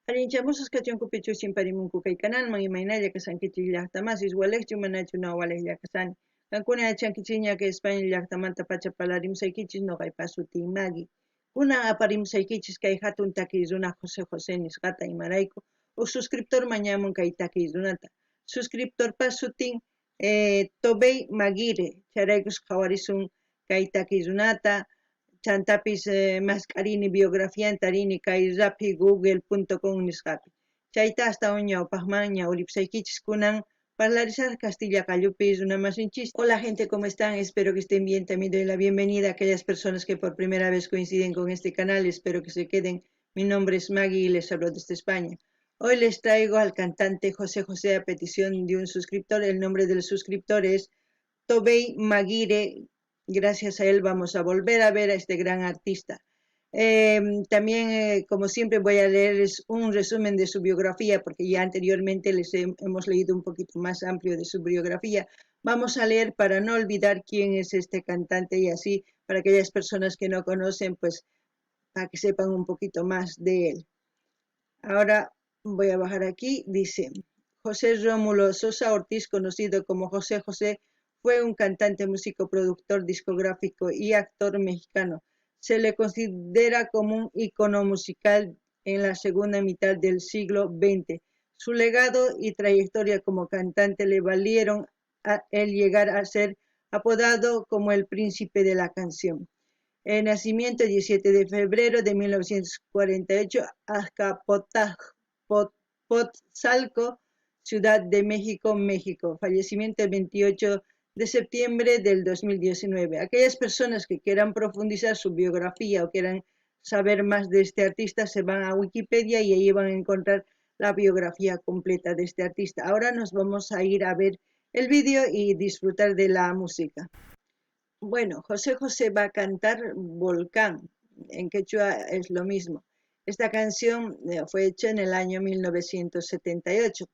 Arinchamusas kachunkupi chusinparimunku kay canalman imaynalla kasankichik llaqtamasis walekchu manachu nawalejlla kasani. Kankuna yachankichik ña España llaqtamanta pacha palarimsaykichis ñuqaypa sutin Magui. Kunan aparimsaykichis kay hatun takiy runa José nisqata imarayku uk suscriptor mañamun kay takiy runata. Suscriptorpa sutin Tobey Maguire chayraykus qhawarisun kay takiy runata chantapis mascarini biografianta rini kay rapigoogle.com nisqapi. Chayta hasta ñawpaqman ñawripsaykichis kunan parlarizar Castilla Callupis una masinchis. Hola gente, ¿cómo están? Espero que estén bien. También doy la bienvenida a aquellas personas que por primera vez coinciden con este canal. Espero que se queden. Mi nombre es Maggie y les hablo desde España. Hoy les traigo al cantante José a petición de un suscriptor. El nombre del suscriptor es Tobey Maguire. Gracias a él vamos a volver a ver a este gran artista. También, como siempre, voy a leerles un resumen de su biografía, porque ya anteriormente hemos leído un poquito más amplio de su biografía. Vamos a leer para no olvidar quién es este cantante y así, para aquellas personas que no conocen, pues para que sepan un poquito más de él. Ahora voy a bajar aquí. Dice: José Rómulo Sosa Ortiz, conocido como José, fue un cantante, músico, productor discográfico y actor mexicano. Se le considera como un ícono musical en la segunda mitad del siglo XX. Su legado y trayectoria como cantante le valieron a él llegar a ser apodado como el príncipe de la canción. El nacimiento 17 de febrero de 1948, Azcapotzalco, Ciudad de México, México. Fallecimiento el 28 de septiembre del 2019. Aquellas personas que quieran profundizar su biografía o quieran saber más de este artista se van a Wikipedia y ahí van a encontrar la biografía completa de este artista. Ahora nos vamos a ir a ver el vídeo y disfrutar de la música. Bueno, José va a cantar Volcán, en quechua es lo mismo. Esta canción fue hecha en el año 1978.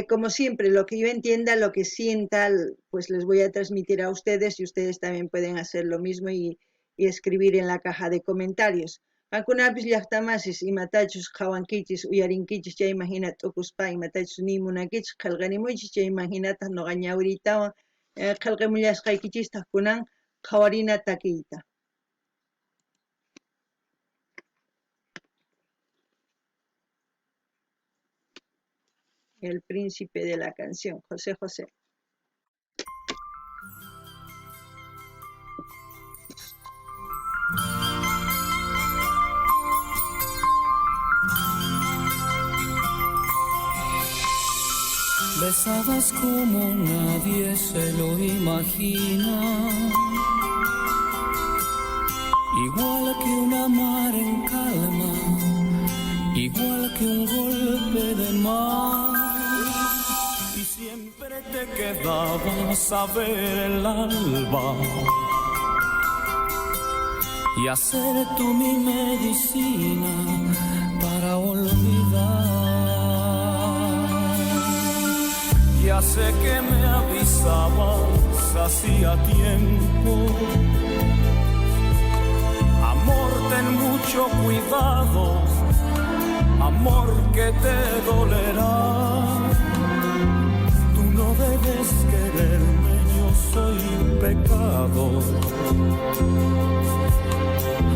Como siempre, lo que yo entienda, lo que sienta, pues les voy a transmitir a ustedes y ustedes también pueden hacer lo mismo y escribir en la caja de comentarios. Ankunapis llaqtamasis imatachus qhawankichis uyarinkichis chay imaginat ukuspa imatachus nimunakichis qillqanimuychis chay imaginata noqa ñawritawan qillqimullasqaykichista kunan qhawarina takiyta. El príncipe de la canción, José. Besabas como nadie se lo imagina, igual que una mar en calma, igual que un golpe de mar. Y siempre te quedabas a ver el alba y hacer tú mi medicina para olvidar. Ya sé que me avisabas hacía tiempo. Amor, ten mucho cuidado, amor, que te dolerá. Tú no debes quererme, yo soy pecado.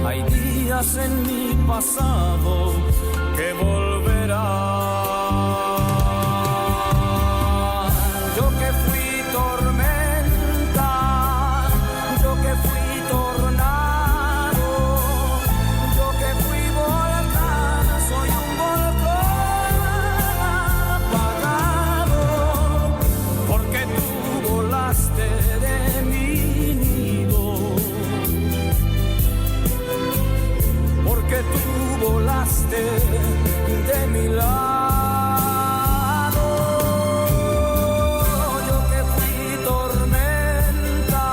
Hay días en mi pasado que volverán. De mi lado, yo que fui tormenta,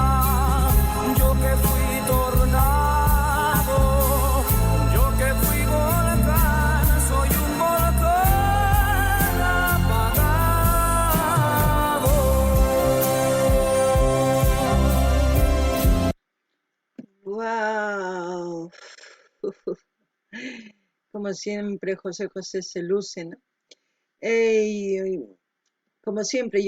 yo que fui tornado, yo que fui volcán, soy un volcán apagado. Wow. Como como siempre José José se luce, ¿no? Y como siempre,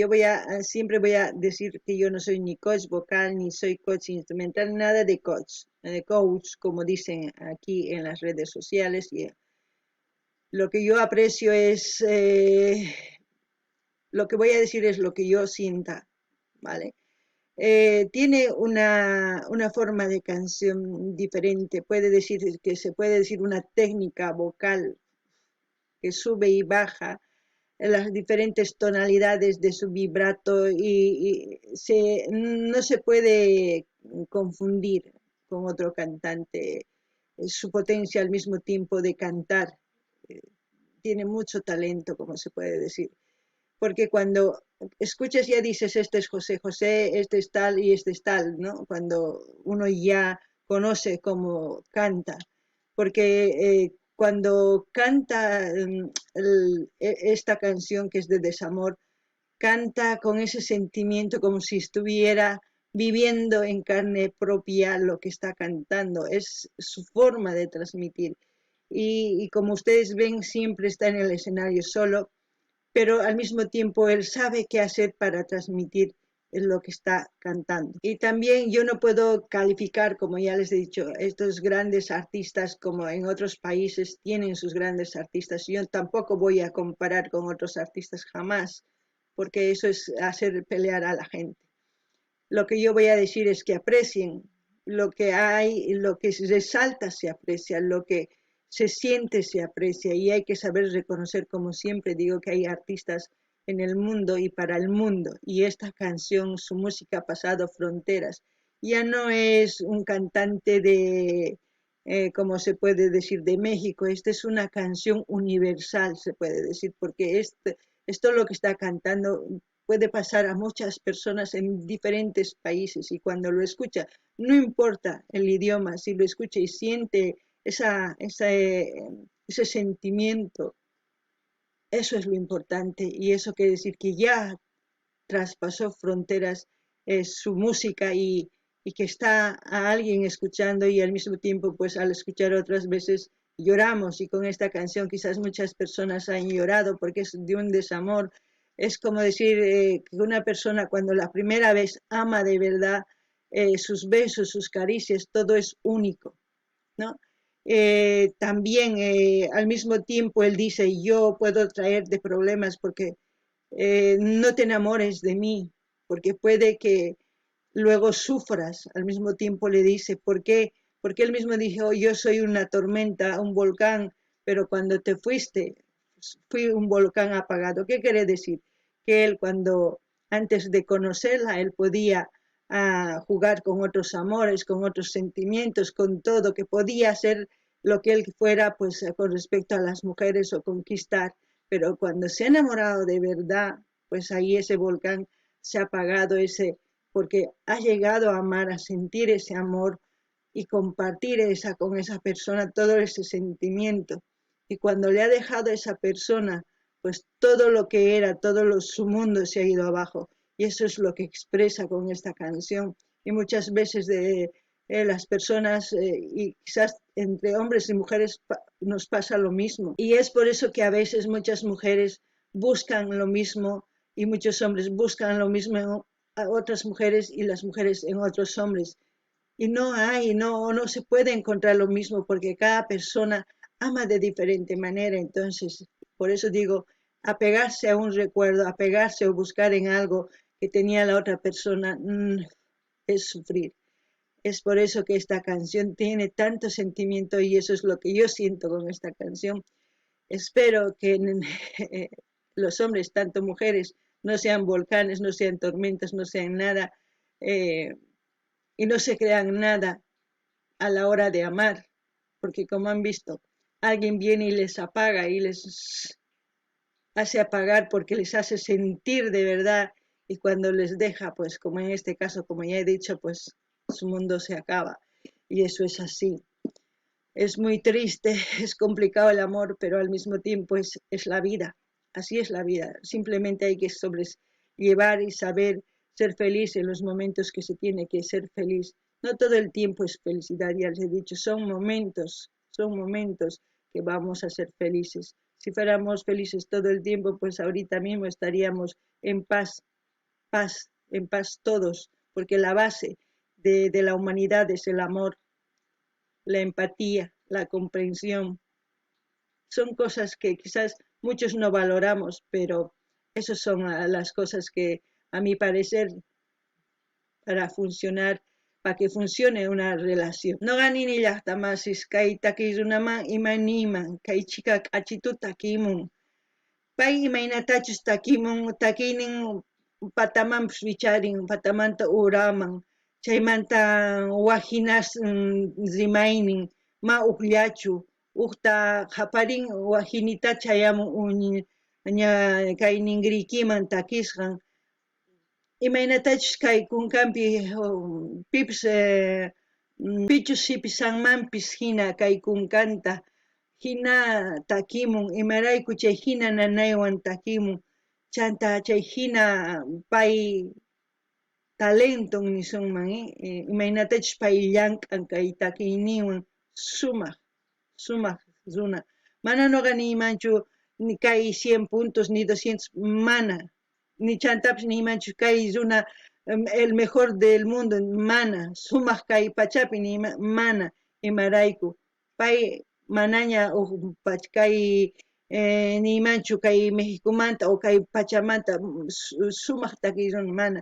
siempre voy a decir que yo no soy ni coach vocal, ni soy coach instrumental, nada de coach, como dicen aquí en las redes sociales. Y lo que yo aprecio es, lo que voy a decir es lo que yo sienta, ¿vale? Tiene una forma de canción diferente, se puede decir una técnica vocal que sube y baja en las diferentes tonalidades de su vibrato y no se puede confundir con otro cantante. Su potencia al mismo tiempo de cantar, eh, tiene mucho talento, como se puede decir. Porque cuando escuchas ya dices, este es José José, este es tal y este es tal, ¿no? Cuando uno ya conoce cómo canta. Porque cuando canta esta canción que es de desamor, canta con ese sentimiento como si estuviera viviendo en carne propia lo que está cantando. Es su forma de transmitir. Y como ustedes ven, siempre está en el escenario solo, pero al mismo tiempo él sabe qué hacer para transmitir lo que está cantando. Y también yo no puedo calificar, como ya les he dicho, estos grandes artistas como en otros países tienen sus grandes artistas. Yo tampoco voy a comparar con otros artistas jamás, porque eso es hacer pelear a la gente. Lo que yo voy a decir es que aprecien lo que hay, lo que se resalta se aprecia, lo que se siente se aprecia y hay que saber reconocer, como siempre digo, que hay artistas en el mundo y para el mundo. Y esta canción, su música ha pasado fronteras. Ya no es un cantante como se puede decir, de México. Esta es una canción universal, se puede decir, porque esto lo que está cantando puede pasar a muchas personas en diferentes países y cuando lo escucha, no importa el idioma, si lo escucha y siente ese sentimiento, eso es lo importante y eso quiere decir que ya traspasó fronteras su música y que está a alguien escuchando y al mismo tiempo pues al escuchar otras veces lloramos y con esta canción quizás muchas personas han llorado porque es de un desamor. Es como decir que una persona cuando la primera vez ama de verdad, sus besos, sus caricias, todo es único, ¿no? También al mismo tiempo él dice, yo puedo traerte problemas porque no te enamores de mí, porque puede que luego sufras. Al mismo tiempo le dice, ¿por qué? Porque él mismo dijo, yo soy una tormenta, un volcán, pero cuando te fuiste, fui un volcán apagado. ¿Qué quiere decir? Que él cuando, antes de conocerla, él podía jugar con otros amores, con otros sentimientos, con todo, que podía hacer lo que él fuera, pues con respecto a las mujeres o conquistar, pero cuando se ha enamorado de verdad, pues ahí ese volcán se ha apagado, porque ha llegado a amar, a sentir ese amor y compartir con esa persona todo ese sentimiento. Y cuando le ha dejado a esa persona, pues todo lo que era, su mundo se ha ido abajo. Y eso es lo que expresa con esta canción. Y muchas veces las personas, y quizás entre hombres y mujeres nos pasa lo mismo. Y es por eso que a veces muchas mujeres buscan lo mismo y muchos hombres buscan lo mismo en otras mujeres y las mujeres en otros hombres. Y no se puede encontrar lo mismo porque cada persona ama de diferente manera. Entonces, por eso digo, apegarse a un recuerdo, apegarse o buscar en algo que tenía la otra persona, es sufrir. Es por eso que esta canción tiene tanto sentimiento y eso es lo que yo siento con esta canción. Espero que los hombres, tanto mujeres, no sean volcanes, no sean tormentas, no sean nada, eh, y no se crean nada a la hora de amar, porque como han visto, alguien viene y les apaga y les hace apagar porque les hace sentir de verdad y cuando les deja, pues como en este caso, como ya he dicho, pues su mundo se acaba y eso es así. Es muy triste, es complicado el amor, pero al mismo tiempo es la vida. Así es la vida. Simplemente hay que sobrellevar y saber ser feliz en los momentos que se tiene que ser feliz. No todo el tiempo es felicidad, ya les he dicho, son momentos, que vamos a ser felices. Si fuéramos felices todo el tiempo, pues ahorita mismo estaríamos en en paz todos, porque la base de la humanidad es el amor, la empatía, la comprensión. Son cosas que quizás muchos no valoramos, pero esas son las cosas que, a mi parecer, para funcionar, para que funcione una relación. No ganini llaqtamasis kay takiyrunaman imaniman, kay chica k'achitu takimun. Pay imaynatachus takimun, takiynin patamanpis wicharin, patamanta uraman, chaymanta wajinas rimaynin, ma ukllachu, ukta haparin wajinita chayamun ña kay ningriykiman takisqan, imaynatachus kay kunkanpi pipas pichus sipisanmanpis hina kay kunkanta hina takimun, imarayku chay hina nanaywan takimun, chanta chay hina pay talenton nisunman, imaynatachus pay llank'an kay takiyninwan sumaq runa. Mana noqa niymanchu ni kay 100 puntos ni 200, mana, ni chantapis niymanchu kay runa el mejor del mundo, mana, sumaq kay pachapi niyman, mana, imarayku pay manaña kay niymanchu kay Mexicomanta o kay pachamanta sumaq takiy runa, mana.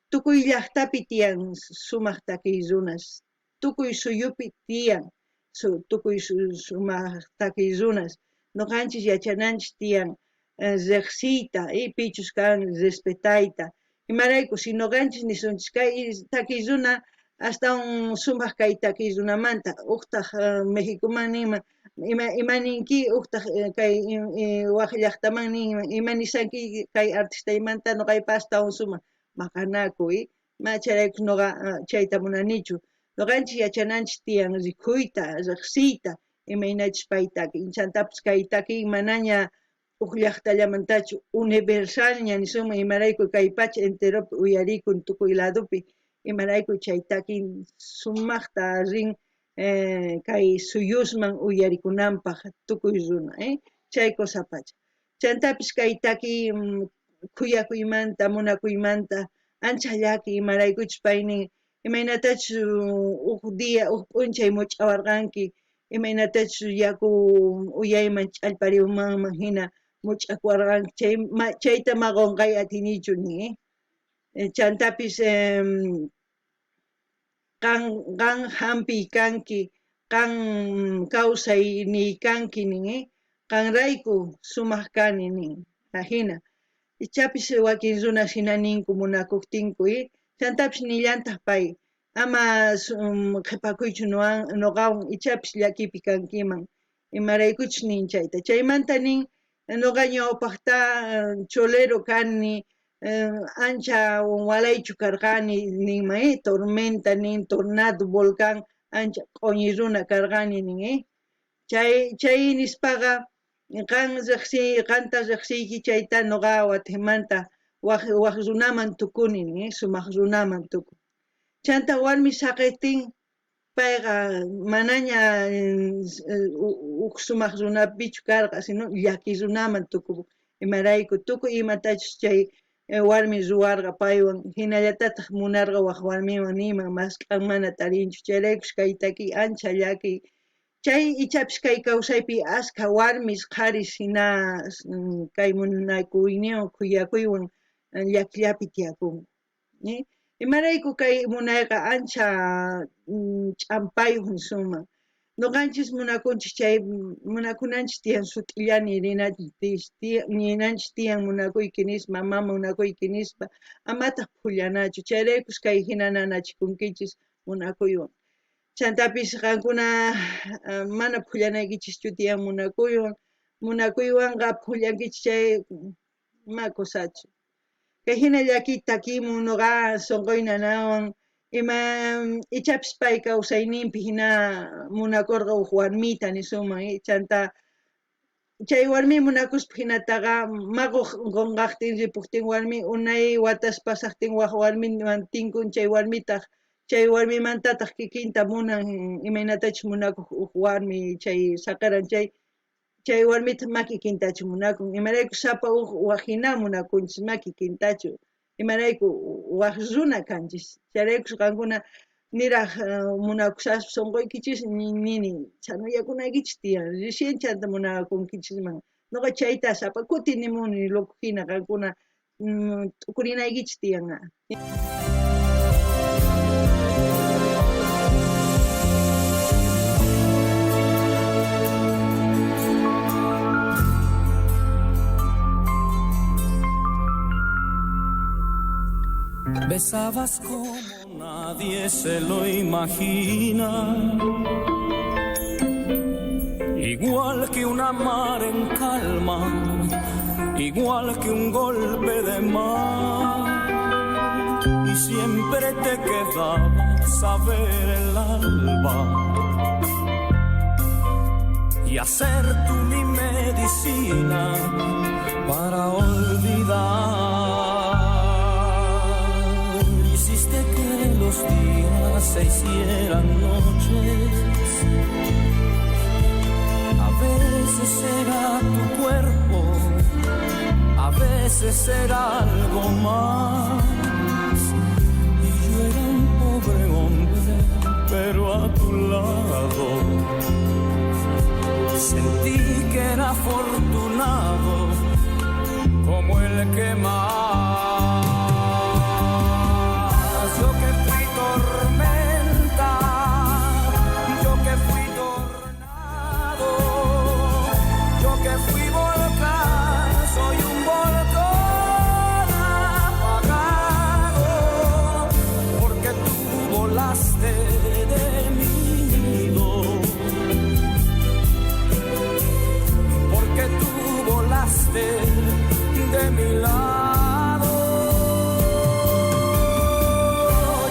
Tukuy llaqtapi tiyan sumaq takiy runas, tukuy suyupi tiyan tukuy sumaq takiy runas. Nuqanchis yachananchis tiyan riqsiyta pichus kan respetayta. Imarayku si nuqanchis nisunchis kay takiy runa astawan sumaq kay takiy runamanta uqtaq Mexicoman niyman imaninki uqtaq kay waq llaqtaman niyman imanisanki kay artistaymanta nuqaypa astawan sumaq, maqanaku ma chayrayku nuqa chayta munanichu. Nuqanchis yachananchis tiyan rikhuyta, riqsiyta, imaynachus pay takiy, chantapis kay takiy manaña huk llaqtallamantachu universal ña nisunman, imarayku kay pacha enteropi uyarikun tukuy ladopi, imarayku chay takiy sumaqta rin kay suyusman uyarikunanpaq tukuy runa, chay kusapacha. Chantapis kay takiy kuyakuymanta, munakuymanta ancha llaki imaraykuchus pay nin imaynatachus uk día uk p'unchay much'awarqanki, imaynatachus yaku uyayman ch'allparimunman hina much'akuwarqanki, chayta ma qunqay atinichu nin, chantapis qan hampiy kanki, qan kawsayniy kanki nin, qanrayku sumaq kani nin, hina. Ichapis wakin runas hina ninku munakuptinku chantapis nillantaq pay ama qhipakuychu nuqawan ichapis llakipi kankiman, imaraykuchus nin chayta. Chaymanta nin nuqa ñawpaqta cholero kani, ancha walaychu karqani ninman, tormenta nin, tornado, volcan ancha q'uñi runa karqani nin, chay nispaqa qanta riqsiyki chayta nuqa Guatemanta waq runaman tukuni nin, sumaq runaman tukun. Chanta warmi saqiptin payqa manaña uk sumaq runapichu karqa, sino llaki runaman tukun, imarayku tukuy imatachus chay warmi ruwarqa paywan hinallatataq munarqa waq warmiwan niyman mas k'an mana tarinchu, chayraykush kay takiy ancha llaki. Chay ichapis kay kawsaypi askha warmis qharis hina kay munakuyninwan kuyakuywan llakillapi tiyakunku, imarayku kay munayqa ancha ch'ampayuq nisunman. Nuqanchis munakunchis chay munakunanchis tiyan sut'illani ninanchis tiyan munakuyki nispa, mama munakuyki nispa, amataq phullanachu, chayraykush kay hina nanachikunkichis munakuywan. Chantapis qankuna mana phullanaykichis tiyan munakuywanqa phullankichis chay ima kusachu. Kay hina llakiyta takimun nuqa sunquy nanawan ima ichapis pay kawsayninpi hina munakurqa huk warmita nisunman, chanta chay warmi munakuspa hinataqa ma qunqaqtin ripuktin warmi unay watas pasaqtin waq warmiwan tinkun chay warmitaq chay warmimantataq kikinta munan imaynatachus munakuq huk warmi chay saqaran chay chay warmita maki kintachu munakun, imarayku sapa wajina munakunchis maki kintachu, imarayku waj runa kanchis, chayrayku qankuna niraq munakushaspa sunquykichis nini chhanuyakunaykichis tiyan, recién chanta munakunkichisman, nuqa chayta sapa kuti nimuni loqojina qankuna t'ukurinaykichis tiyanqa. Besabas como nadie se lo imagina, igual que una mar en calma, igual que un golpe de mar, y siempre te quedabas a ver el alba y hacer tú mi medicina para olvidar. Que los días se hicieran noches, a veces era tu cuerpo, a veces era algo más, y yo era un pobre hombre, pero a tu lado sentí que era afortunado como el que más. De mi lado,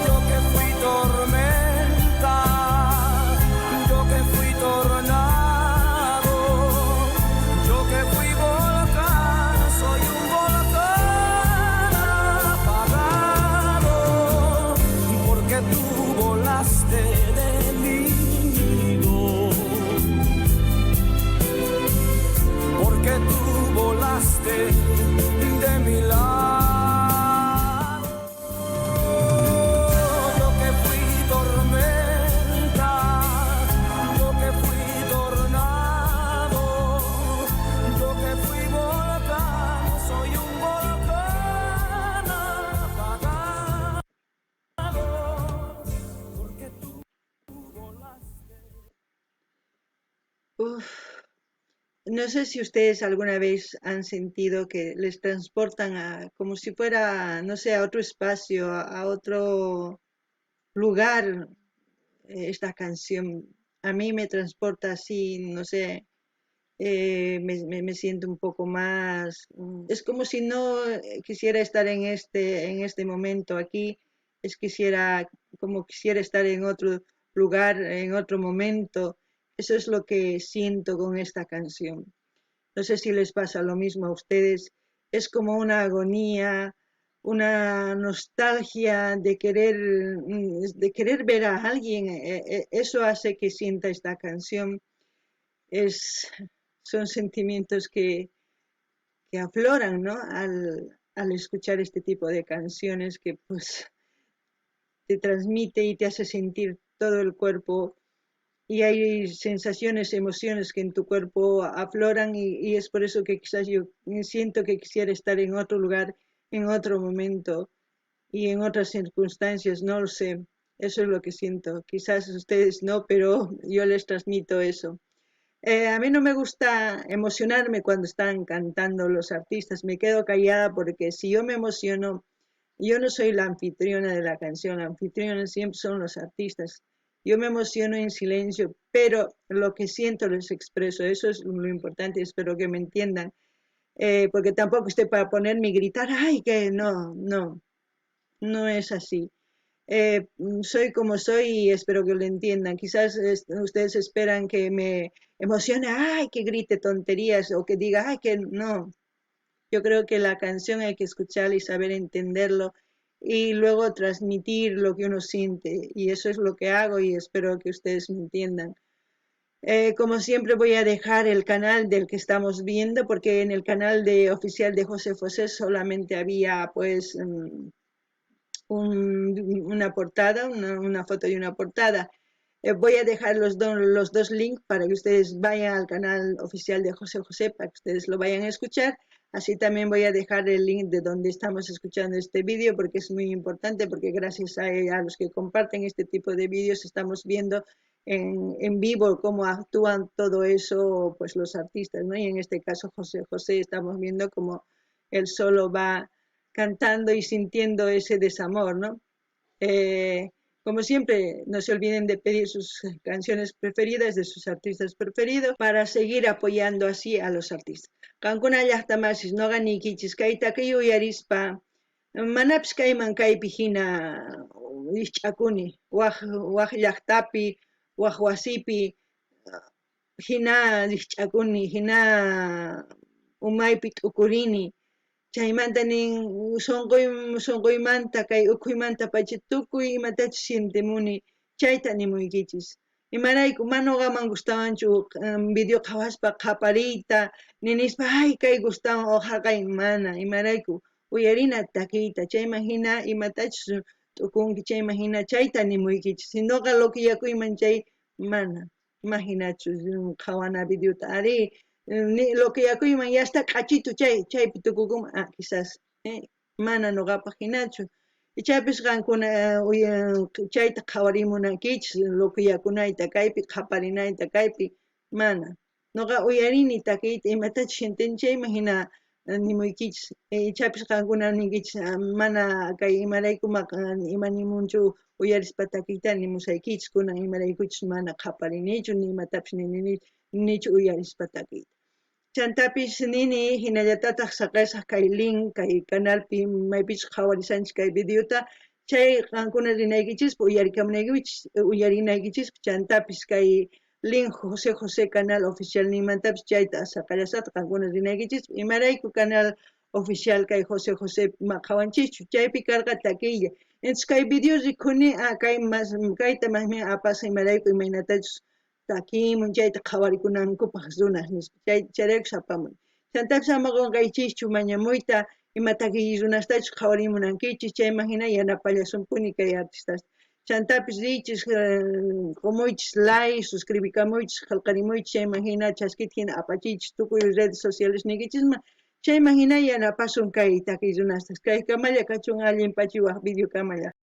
yo que fui tormenta, yo que fui tornado, yo que fui volcán, soy un volcán apagado, porque tú volaste de mi nido, porque tú volaste de mi lado. Yo que fui tormenta, yo que fui tornado, yo que fui volcán, soy un volcán apagado, porque tú volaste. No sé si ustedes alguna vez han sentido que les transportan como si fuera, no sé, a otro espacio, a otro lugar, esta canción. A mí me transporta así, no sé, me siento un poco más, es como si no quisiera estar en este momento aquí, como quisiera estar en otro lugar, en otro momento. Eso es lo que siento con esta canción. No sé si les pasa lo mismo a ustedes. Es como una agonía, una nostalgia de querer ver a alguien. Eso hace que sienta esta canción. Es, son sentimientos que afloran, ¿no? Al escuchar este tipo de canciones que pues te transmite y te hace sentir todo el cuerpo y hay sensaciones, emociones que en tu cuerpo afloran y es por eso que quizás yo siento que quisiera estar en otro lugar, en otro momento y en otras circunstancias, no lo sé, eso es lo que siento. Quizás ustedes no, pero yo les transmito eso. A mí no me gusta emocionarme cuando están cantando los artistas, me quedo callada porque si yo me emociono, yo no soy la anfitriona de la canción, la anfitriona siempre son los artistas. Yo me emociono en silencio, pero lo que siento les expreso, eso es lo importante, espero que me entiendan, porque tampoco estoy para ponerme y gritar, ay, que no, no, no es así. Soy como soy y espero que lo entiendan. Quizás ustedes esperan que me emocione, ay, que grite tonterías o que diga, ay, que no. Yo creo que la canción hay que escucharla y saber entenderlo y luego transmitir lo que uno siente y eso es lo que hago y espero que ustedes me entiendan. Como siempre voy a dejar el canal del que estamos viendo, porque en el canal oficial de José José solamente había pues una portada, una foto y una portada. Voy a dejar los dos links para que ustedes vayan al canal oficial de José José, para que ustedes lo vayan a escuchar. Así también voy a dejar el link de donde estamos escuchando este vídeo, porque es muy importante, porque gracias a los que comparten este tipo de vídeos estamos viendo en vivo cómo actúan todo eso pues los artistas, ¿no? Y en este caso José José estamos viendo cómo él solo va cantando y sintiendo ese desamor, ¿no? Eh, como siempre, no se olviden de pedir sus canciones preferidas de sus artistas preferidos para seguir apoyando así a los artistas. Kankuna llaqtamasis no ganikichis kayta kayu yarispa manapish kayman kaypi hina ischakuni waq llaqtapi waq wasipi hina ischakuni hina umaypi t'ukurini chaymanta nin sunquymanta kay ukhuymanta pacha tukuy imatachus sintimuni chayta nimuykichis imarayku mana nuqaman gustawanchu video qhawaspa qapariyta ninispa ay kay gustawan ojarqay mana imarayku uyarina takiyta chayman hina imatachus t'ukunki chayman hina chayta nimuykichis sinoqa loqiyakuyman chay mana imaginachu qhawana videota ari loqiyakuyman yasta q'achitu chaypi tukukuman quizás mana nuqapaq hinachu ichaypis qankuna chayta qhawarimunankichis loqiyakunayta kaypi qhaparinayta kaypi mana nuqa uyarini takiyta imatachus sintini chayman hina nimuykichis ichaypis qankuna ninkichis mana kay imaraykumaq imanimunchu uyarispa takiyta nimusaykichis kunan imaraykuchus mana qhaparinichu ni imatapis ninichu uyarispa takiyta chantapis nini hinallatataq saqasaq kay link kay canalpi maypichus qhawarisanchis kay videota chay qankuna rinaykichispa uyarinaykichis chantapis kay link José José canal oficial nimantapis chayta saqallasata qankuna rinaykichis imarayku canal oficial kay José José qhawanchischu chaypi karqa takiylla entonces kay video rikhuni kayta más bien apasaq imarayku imaynatachus takimun chayta qhawarikunankupaq runaq nispa chayraykus apamun chantapis ama qunqaychischu mañamuyta ima takiy runastachus qhawarimunankichis chayman hina yanapallasunkuni kay artistas chantapis riychis qumuychis like suscribikamuychis qillqarimuychis chayman hina chaskita hina apachiychis tukuy redes sociales ninkichisman chayman hina yanapasun kay takiy runastas kay kamalla kachun allin pachiwaq video kamalla